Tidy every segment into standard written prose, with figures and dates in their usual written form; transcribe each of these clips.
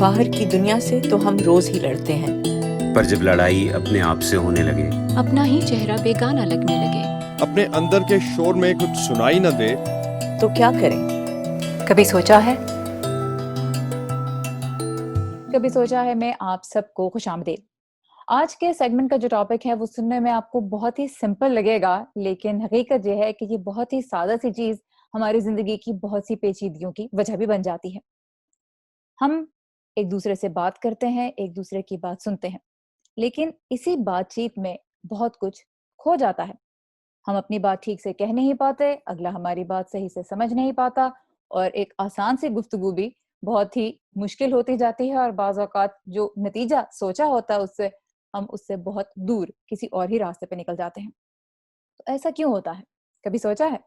बाहर की दुनिया से तो हम रोज ही लड़ते हैं। पर जब लड़ाई अपने आप से होने लगे, अपना ही चेहरा बेगाना लगने लगे। अपने अंदर के शोर में कुछ सुनाई न दे, तो क्या करें? कभी सोचा है? मैं आप सबको खुशामदीद। आज के सेगमेंट का जो टॉपिक है वो सुनने में आपको बहुत ही सिंपल लगेगा, लेकिन हकीकत यह है कि ये बहुत ही सादा सी चीज हमारी जिंदगी की बहुत सी पेचीदगियों की वजह भी बन जाती है। हम एक दूसरे से बात करते हैं, एक दूसरे की बात सुनते हैं, लेकिन इसी बातचीत में बहुत कुछ खो जाता है। हम अपनी बात ठीक से कह नहीं पाते, अगला हमारी बात सही से समझ नहीं पाता, और एक आसान सी गुफ्तगू भी बहुत ही मुश्किल होती जाती है, और बाज़ औक़ात जो नतीजा सोचा होता है उससे हम उससे बहुत दूर किसी और ही रास्ते पे निकल जाते हैं। तो ऐसा क्यों होता है? कभी सोचा है?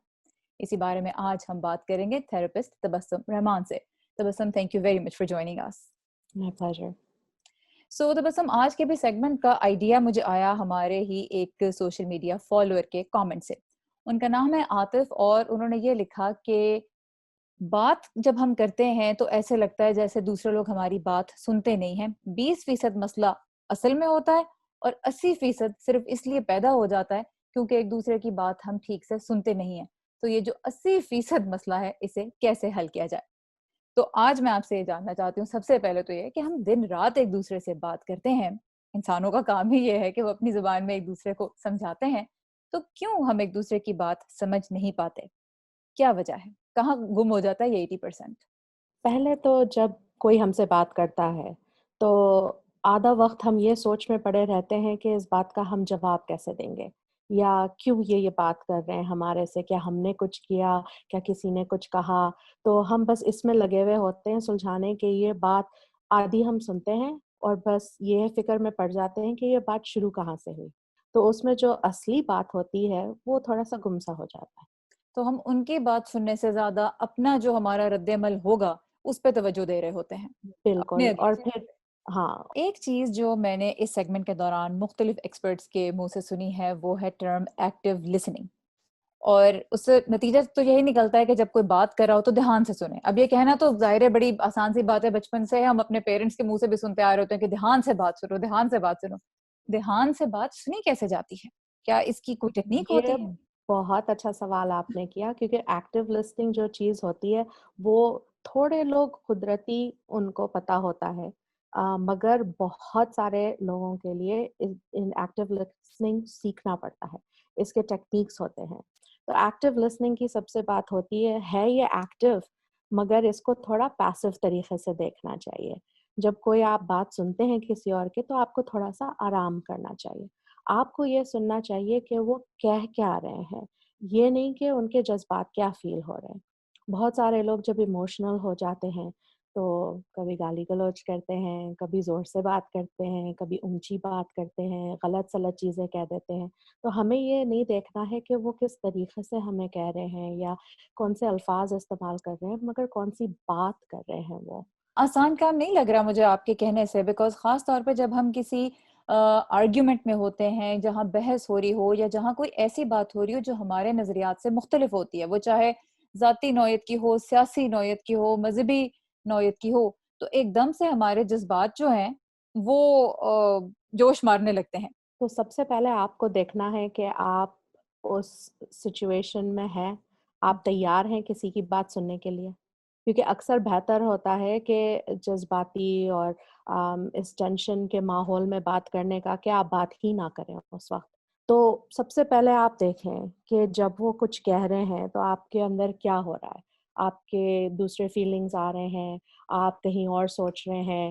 इसी बारे में आज हम बात करेंगे थेरेपिस्ट तबस्सुम रहमान से। Tabassum, thank you very much for joining us. My pleasure. So Tabassum, आज के भी सेगमेंट का आइडिया मुझे आया हमारे ही एक सोशल मीडिया फॉलोअर के कमेंट से। उनका नाम है आतिफ, और उन्होंने ये लिखा कि बात जब हम करते हैं तो ऐसे लगता है जैसे दूसरे लोग हमारी बात सुनते नहीं हैं। 20% मसला असल में होता है, और 80% सिर्फ इसलिए पैदा हो जाता है क्योंकि एक दूसरे की बात हम ठीक से सुनते नहीं हैं। तो ये जो 80% मसला है, इसे कैसे हल किया जाए? तो आज मैं आपसे ये जानना चाहती हूँ, सबसे पहले तो ये कि हम दिन रात एक दूसरे से बात करते हैं, इंसानों का काम ही ये है कि वो अपनी जुबान में एक दूसरे को समझाते हैं, तो क्यों हम एक दूसरे की बात समझ नहीं पाते? क्या वजह है? कहाँ गुम हो जाता है ये 80%? पहले तो जब कोई हमसे बात करता है, तो आधा वक़्त हम ये सोच में पड़े रहते हैं कि इस बात का हम जवाब कैसे देंगे? या क्यों ये बात कर रहे हैं हमारे से? क्या हमने कुछ किया? क्या किसी ने कुछ कहा? तो हम बस इसमें लगे हुए होते हैं सुलझाने कि ये बात आधी हम सुनते हैं और बस ये फ़िक्र में पड़ जाते हैं कि ये बात शुरू कहाँ से हुई? तो उसमें जो असली बात होती है, वो थोड़ा-सा गुम-सा हो जाता है। तो हम उनकी बात सुनने से ज़्यादा अपना जो हमारा रद्द-ए-अमल होगा, उस पे तवज्जो दे रहे होते हैं, अपने बिल्कुल। और अगेंस्ट। फिर हाँ। एक चीज़ जो मैंने इस सेगमेंट के दौरान मुख्तलिफ एक्सपर्ट्स के मुँह से सुनी है, वो है टर्म एक्टिव लिसनिंग। और उससे नतीजा तो यही निकलता है कि जब कोई बात कर रहा हो तो ध्यान से सुने। अब ये कहना तो ज़ाहिर है बड़ी आसान सी बात है, बचपन से हम अपने पेरेंट्स के मुँह से भी सुनते आ रहे होते हैं कि ध्यान से बात सुनो, ध्यान से बात सुनो। ध्यान से बात सुनी कैसे जाती है? क्या इसकी कोई टेक्नीक होती ये है? बहुत अच्छा सवाल आपने किया क्योंकि एक्टिव लिसनिंग जो चीज़ होती है, वो थोड़े लोग कुदरती उनको पता होता है। मगर बहुत सारे लोगों के लिए इन एक्टिव लिसनिंग सीखना पड़ता है। इसके टेक्निक्स होते हैं। तो एक्टिव लिसनिंग की सबसे बात होती है ये एक्टिव, मगर इसको थोड़ा पैसिव तरीके से देखना चाहिए। जब कोई आप बात सुनते हैं किसी और की, तो आपको थोड़ा-सा आराम करना चाहिए। आपको ये सुनना चाहिए कि वो कह क्या रहे हैं, ये नहीं कि उनके जज़्बात क्या फ़ील हो रहे हैं। बहुत सारे लोग जब इमोशनल हो जाते हैं, तो कभी गाली-गलौज करते हैं, कभी ज़ोर से बात करते हैं, कभी ऊँची बात करते हैं, गलत-सलत चीज़ें कह देते हैं। तो हमें ये नहीं देखना है कि वो किस तरीके से हमें कह रहे हैं या कौन से अल्फ़ाज़ इस्तेमाल कर रहे हैं, मगर कौन-सी बात कर रहे हैं वो। आसान काम नहीं लग रहा मुझे आपके कहने से, बिकॉज़ ख़ास तौर पे जब हम किसी आर्ग्यूमेंट में होते हैं, जहाँ बहस हो रही हो या जहाँ कोई ऐसी बात हो रही हो जो हमारे नज़रियात से मुख्तलिफ होती है, वो चाहे ज़ाती नौयत की हो, सियासी नौयत की हो, मज़हबी नौयत की हो, तो एकदम से हमारे जज़्बात जो हैं वो जोश मारने लगते हैं। तो सबसे पहले आपको देखना है कि आप उस सिचुएशन में हैं, आप तैयार हैं किसी की बात सुनने के लिए? क्योंकि अक्सर बेहतर होता है कि जज़्बाती और इस टेंशन के माहौल में बात करने का कि आप बात ही ना करें उस वक़्त। तो सबसे पहले आप देखें कि जब वो कुछ कह रहे हैं, तो आपके अंदर क्या हो रहा है? आपके दूसरे फीलिंग्स आ रहे हैं, आप कहीं और सोच रहे हैं,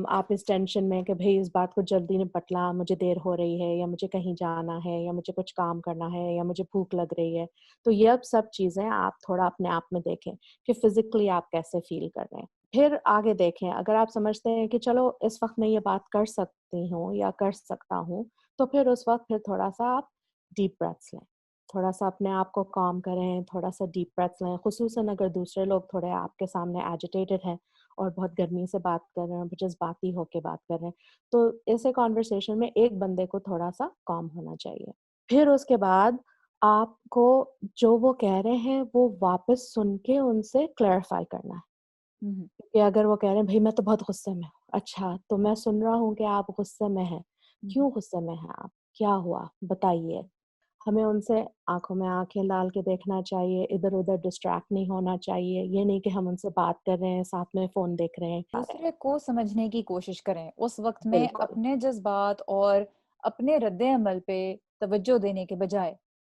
आप इस टेंशन में कि भई इस बात को जल्दी निपटला, मुझे देर हो रही है या मुझे कहीं जाना है या मुझे कुछ काम करना है या मुझे भूख लग रही है। तो ये अब सब चीज़ें आप थोड़ा अपने आप में देखें कि फ़िज़िकली आप कैसे फ़ील कर रहे हैं। फिर आगे देखें, अगर आप समझते हैं कि चलो इस वक़्त मैं ये बात कर सकती हूँ या कर सकता हूँ, तो फिर उस वक़्त फिर थोड़ा-सा आप डीप ब्रेथ्स लें। थोड़ा-सा अपने आप को काम करें, थोड़ा-सा डीप ब्रेथ्स लें, ख़ुसूसन अगर दूसरे लोग थोड़े आपके सामने एजिटेटेड हैं और बहुत गर्मी से बात कर रहे हैं, जज़्बाती होके बात कर रहे हैं, तो ऐसे कन्वर्सेशन में एक बंदे को थोड़ा-सा काम होना चाहिए। फिर उसके बाद आपको जो वो कह रहे हैं, वो वापस सुन के उनसे क्लैरिफ़ाई करना है। हम्म, कि अगर वो कह रहे हैं भई मैं तो बहुत गुस्से में हूँ, अच्छा तो मैं सुन रहा हूँ कि आप गुस्से में हैं, हम्म, क्यों गुस्से में हैं आप? क्या हुआ? बताइए। हमें उनसे आँखों में आँखें डाल के देखना चाहिए, इधर-उधर डिस्ट्रैक्ट नहीं होना चाहिए, ये नहीं कि हम उनसे बात कर रहे हैं, साथ में फ़ोन देख रहे हैं, खा रहे हैं। दूसरे को समझने की कोशिश करें उस वक्त में बिल्कुल, अपने जज्बात और अपने रद्द अमल पे तवज्जो देने के बजाय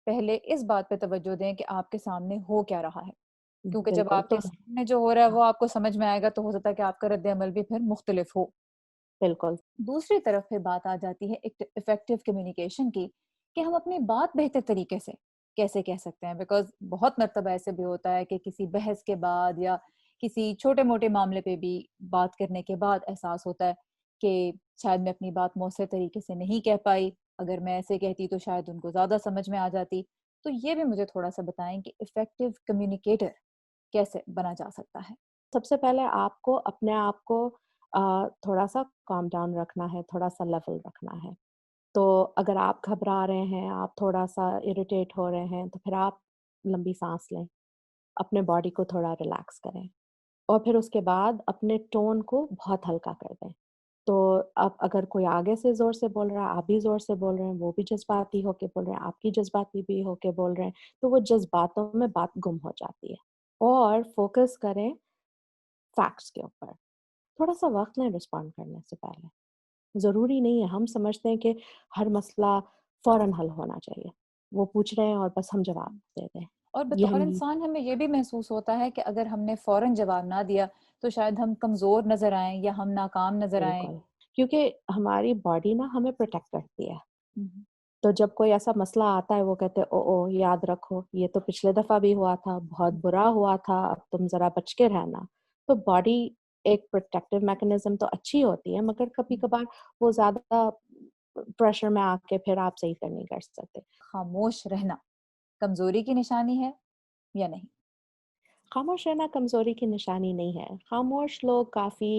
पहले इस बात पे तवज्जो दें कि आपके सामने हो क्या रहा है, क्योंकि जब बिल्कुल, तो आपके सामने जो हो रहा है हाँ, वो आपको समझ में आएगा तो हो सकता है कि आपका रद्द अमल भी फिर मुख्तलिफ हो। बिल्कुल, दूसरी तरफ फिर बात आ जाती है इफेक्टिव कम्युनिकेशन की, कि हम अपनी बात बेहतर तरीके से कैसे कह सकते हैं, बिकॉज बहुत मरतबा ऐसे भी होता है कि किसी बहस के बाद या किसी छोटे मोटे मामले पे भी बात करने के बाद एहसास होता है कि शायद मैं अपनी बात मौसर तरीके से नहीं कह पाई, अगर मैं ऐसे कहती तो शायद उनको ज्यादा समझ में आ जाती। तो ये भी मुझे थोड़ा सा बताएं कि इफेक्टिव कम्युनिकेटर कैसे बना जा सकता है। सबसे पहले आपको अपने आप को थोड़ा-सा काम डाउन रखना है, थोड़ा-सा लेवल रखना है। तो अगर आप घबरा रहे हैं, आप थोड़ा-सा इरिटेट हो रहे हैं, तो फिर आप लंबी साँस लें, अपने बॉडी को थोड़ा रिलैक्स करें और फिर उसके बाद अपने टोन को बहुत हल्का कर दें। तो अब अगर कोई आगे से ज़ोर से बोल रहा है, आप भी ज़ोर से बोल रहे हैं, वो भी जज़्बाती होके बोल रहे हैं, आप भी जज़्बाती भी होके बोल रहे हैं, तो वो जज़्बातों में बात गुम हो जाती है। और फ़ोकस करें फैक्ट्स के ऊपर। थोड़ा-सा वक़्त लें रिस्पॉन्ड करने से पहले। ज़रूरी नहीं है, हम समझते हैं कि हर मसला फ़ौरन हल होना चाहिए। वो पूछ रहे हैं और बस हम जवाब दे दें। और ये बतौर हम इंसान हमें ये भी महसूस होता है कि अगर हमने फौरन जवाब ना दिया तो शायद हम कमजोर नजर आएं या हम नाकाम नजर आएं। बिल्कुल, क्योंकि हमारी बॉडी ना हमें प्रोटेक्ट करती है। हम्म, तो जब कोई ऐसा मसला आता है, वो कहते हैं, "ओह! ओह! याद रखो, ये तो पिछले दफ़ा भी हुआ था, बहुत बुरा हुआ था, अब तुम ज़रा बच के रहना।" तो बॉडी एक प्रोटेक्टिव मैकेनिज़्म तो अच्छी होती है, मगर कभी-कभार वो ज़्यादा प्रेशर में आके फिर आप सही से नहीं कर सकते। खामोश रहना कमजोरी की निशानी है या नहीं? खामोश रहना कमज़ोरी की निशानी नहीं है। खामोश लोग काफ़ी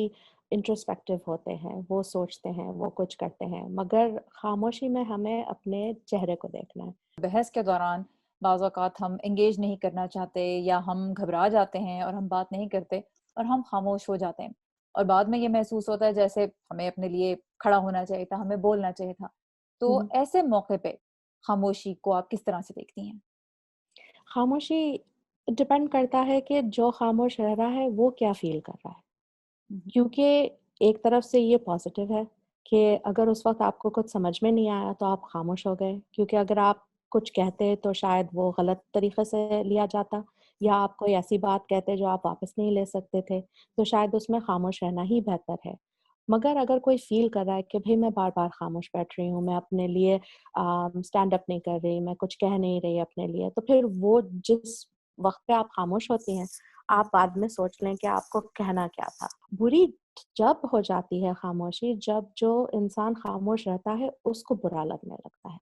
इंट्रोस्पेक्टिव होते हैं, वो सोचते हैं, वो कुछ करते हैं, मगर खामोशी में हमें अपने चेहरे को देखना है। बहस के दौरान बाज़ औक़ात हम एंगेज नहीं करना चाहते या हम घबरा जाते हैं और हम बात नहीं करते और हम खामोश हो जाते हैं, और बाद में ये महसूस होता है जैसे हमें अपने लिए खड़ा होना चाहिए था, हमें बोलना चाहिए था। तो हुँ, हुँ। ऐसे मौके पे खामोशी को आप किस तरह से देखती हैं? खामोशी डिपेंड करता है कि जो खामोश रह रहा है, वो क्या फ़ील कर रहा है। हुँ, क्योंकि एक तरफ से ये पॉज़िटिव है कि अगर उस वक़्त आपको कुछ समझ में नहीं आया, तो आप खामोश हो गए, क्योंकि अगर आप कुछ कहते, तो शायद वो गलत तरीक़े से लिया जाता, या आप कोई ऐसी बात कहते जो आप वापस नहीं ले सकते थे, तो शायद उसमें खामोश रहना ही बेहतर है। मगर अगर कोई फ़ील कर रहा है कि भई मैं बार-बार खामोश बैठ रही हूँ, मैं अपने लिए स्टैंड अप नहीं कर रही, मैं कुछ कह नहीं रही अपने लिए, तो फिर वो जिस वक़्त पे आप खामोश होती हैं, आप बाद में सोच लें कि आपको कहना क्या था। बुरी जब हो जाती है खामोशी, जब जो इंसान खामोश रहता है, उसको बुरा लगने लगता है।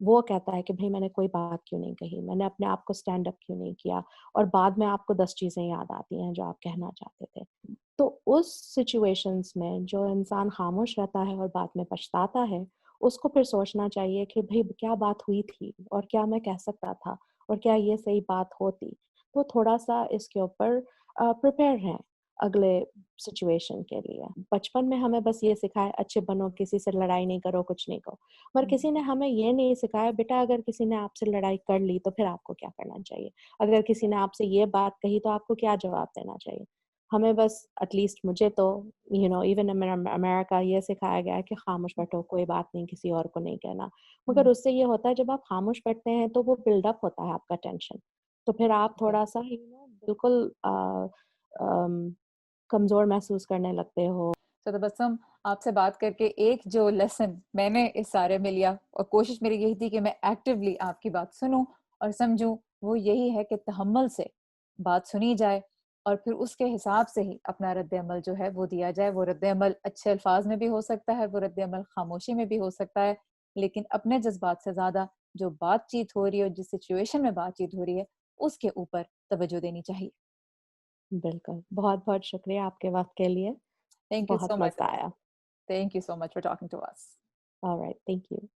वो कहता है कि भई मैंने कोई बात क्यों नहीं कही, मैंने अपने आप को स्टैंड अप क्यों नहीं किया, और बाद में आपको 10 चीज़ें याद आती हैं जो आप कहना चाहते थे। तो उस सिचुएशंस में जो इंसान खामोश रहता है और बाद में पछताता है, उसको फिर सोचना चाहिए कि भई क्या बात हुई थी और क्या मैं कह सकता था और क्या ये सही बात होती? तो थोड़ा-सा इसके ऊपर प्रिपेयर रहें अगले सिचुएशन के लिए। बचपन में हमें बस ये सिखाया, अच्छे बनो, किसी से लड़ाई नहीं करो, कुछ नहीं कहो। पर हुँ, किसी ने हमें ये नहीं सिखाया, बेटा अगर किसी ने आपसे लड़ाई कर ली तो फिर आपको क्या करना चाहिए? अगर किसी ने आपसे ये बात कही तो आपको क्या जवाब देना चाहिए? हमें बस एटलीस्ट मुझे तो इवन अमेरिका ये सिखाया गया है कि खामोश बैठो, कोई बात नहीं, किसी और को नहीं कहना। मगर हुँ, उससे ये होता है, जब आप खामोश बैठते हैं तो वो बिल्डअप होता है आपका टेंशन। तो फिर आप जी। थोड़ा-सा बिल्कुल अम, कमज़ोर महसूस करने लगते हो। तो तबस्सुम, आपसे बात करके एक जो लेसन मैंने इस सारे में लिया और कोशिश मेरी यही थी कि मैं एक्टिवली आपकी बात सुनूं और समझूं, वो यही है कि तहम्मुल से बात सुनी जाए और फिर उसके हिसाब से ही अपना रद्द अमल जो है वो दिया जाए। वो रद्द अमल अच्छे अल्फाज में भी हो सकता है, वो रद्द अमल खामोशी में भी हो सकता है, लेकिन अपने जज्बात से ज्यादा जो बातचीत हो रही है और जिस सिचुएशन में बातचीत हो रही है उसके ऊपर तवज्जो देनी चाहिए। बिल्कुल, बहुत-बहुत शुक्रिया आपके वक़्त के लिए। थैंक यू बहुत सो मच। मज़ा आया। Thank you so much for talking to us. Alright, thank you.